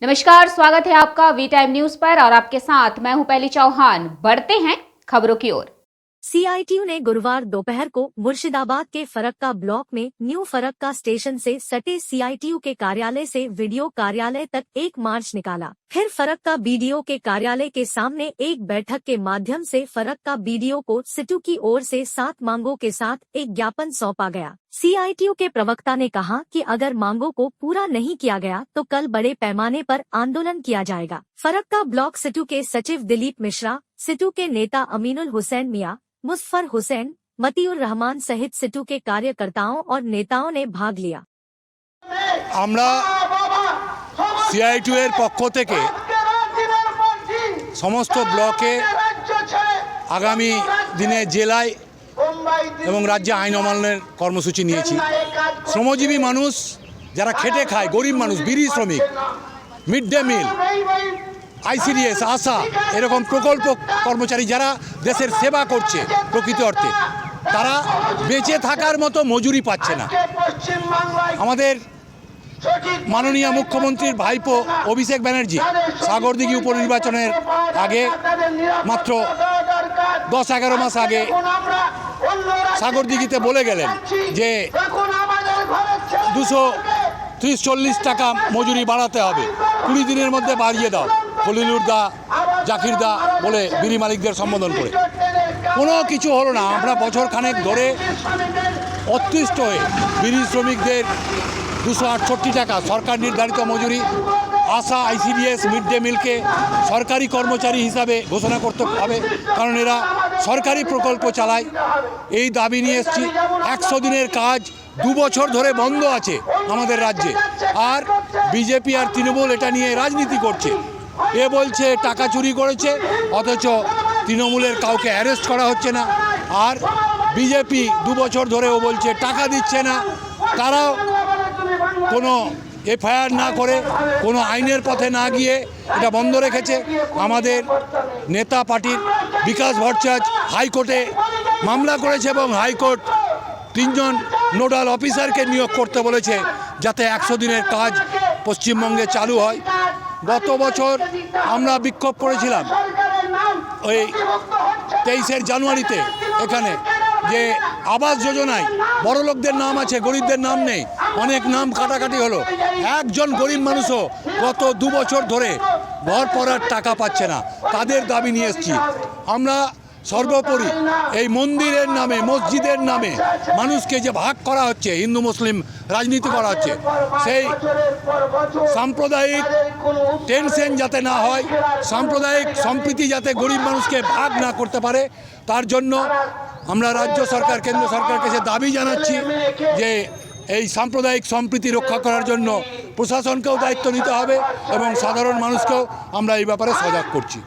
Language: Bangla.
नमस्कार, स्वागत है आपका वी टाइम न्यूज पर और आपके साथ मैं हूं पहली चौहान। बढ़ते हैं खबरों की ओर। सीआईटीयू ने गुरुवार दोपहर को मुर्शिदाबाद के फरक्का ब्लॉक में न्यू फरक्का स्टेशन से सटे सीआईटीयू के कार्यालय से वीडियो कार्यालय तक एक मार्च निकाला। फिर फरक्का बीडीओ के कार्यालय के सामने एक बैठक के माध्यम से फरक्का बीडीओ को सिटू की ओर से 7 मांगों के साथ एक ज्ञापन सौंपा गया। सीआईटीयू के प्रवक्ता ने कहा कि अगर मांगों को पूरा नहीं किया गया तो कल बड़े पैमाने पर आंदोलन किया जाएगा। फरक्का ब्लॉक सिटू के सचिव दिलीप मिश्रा, सिटू के नेता अमीनुल हुसैन मियां, मुजफ्फर हुसैन, मतीउर रहमान सहित सिटू के कार्यकर्ताओं और नेताओं ने भाग लिया। আমরা সিআইটিউ এর পক্ষ থেকে সমস্ত ব্লকে আগামী দিনে জেলায় এবং রাজ্যে আইন অমান্যের কর্মসূচি নিয়েছি। শ্রমজীবী মানুষ যারা খেটে খায়, গরিব মানুষ, বিড়ি শ্রমিক, মিড ডে মিল, আইসিডিএস, আশা এরকম প্রকল্প কর্মচারী যারা দেশের সেবা করছে প্রকৃত অর্থে, তারা বেঁচে থাকার মতো মজুরি পাচ্ছে না। আমাদের মাননীয় মুখ্যমন্ত্রীর ভাইপো অভিষেক ব্যানার্জি সাগরদিঘি উপনির্বাচনের আগে মাত্র 10-11 মাস আগে সাগরদিঘিতে বলে গেলেন যে 230-40 টাকা মজুরি বাড়াতে হবে, 20 দিনের মধ্যে বাড়িয়ে দাও, খলিলুর দা, জাকির দা বলে বিড়ি মালিকদের সম্বোধন করে। কোনো কিছু হলো না। আমরা বছর খানেক ধরে অতিষ্ঠ হয়ে বিড়ি শ্রমিকদের 268 টাকা সরকার নির্ধারিত মজুরি, আশা, আইসিডিএস, মিড ডে মিলকে সরকারি কর্মচারী হিসাবে ঘোষণা করতে হবে, কারণ এরা সরকারি প্রকল্প চালায়। এই দাবি নিয়ে এসেছি। 100 দিনের কাজ 2 বছর ধরে বন্ধ আছে আমাদের রাজ্যে, আর বিজেপি আর তৃণমূল এটা নিয়ে রাজনীতি করছে। এ বলছে টাকা চুরি করেছে, অথচ তৃণমূলের কাউকে অ্যারেস্ট করা হচ্ছে না। আর বিজেপি 2 বছর ধরেও বলছে টাকা দিচ্ছে না, তারাও কোনো এফআইআর না করে, কোনো আইনের পথে না গিয়ে এটা বন্ধ রেখেছে। আমাদের নেতা পার্টির বিকাশ ভট্টাচার্য হাইকোর্টে মামলা করেছে এবং হাইকোর্ট 3 জন নোডাল অফিসারকে নিয়োগ করতে বলেছে যাতে 100 দিনের কাজ পশ্চিমবঙ্গে চালু হয়। গত বছর আমরা বিক্ষোভ করেছিলাম ওই 23 জানুয়ারিতে এখানে, যে আবাস যোজনায় বড়লোকদের নাম আছে, গরিবদের নাম নেই, অনেক নাম কাটাকাটি হলো। একজন গরিব মানুষও গত 2 বছর ধরে ঘর পড়ার টাকা পাচ্ছে না। তাদের দাবি নিয়ে এসেছি আমরা। সর্বোপরি এই মন্দিরের নামে, মসজিদের নামে মানুষকে যে ভাগ করা হচ্ছে, হিন্দু মুসলিম রাজনীতি করা হচ্ছে, সেই সাম্প্রদায়িক টেনশন যাতে না হয়, সাম্প্রদায়িক সম্প্রীতি যাতে গরিব মানুষকে ভাগ না করতে পারে, তার জন্য আমরা রাজ্য সরকার, কেন্দ্র সরকারকে সে দাবি জানাচ্ছি যে এই সাম্প্রদায়িক সম্প্রীতি রক্ষা করার জন্য প্রশাসনকেও দায়িত্ব নিতে হবে এবং সাধারণ মানুষকেও আমরা এই ব্যাপারে সজাগ করছি।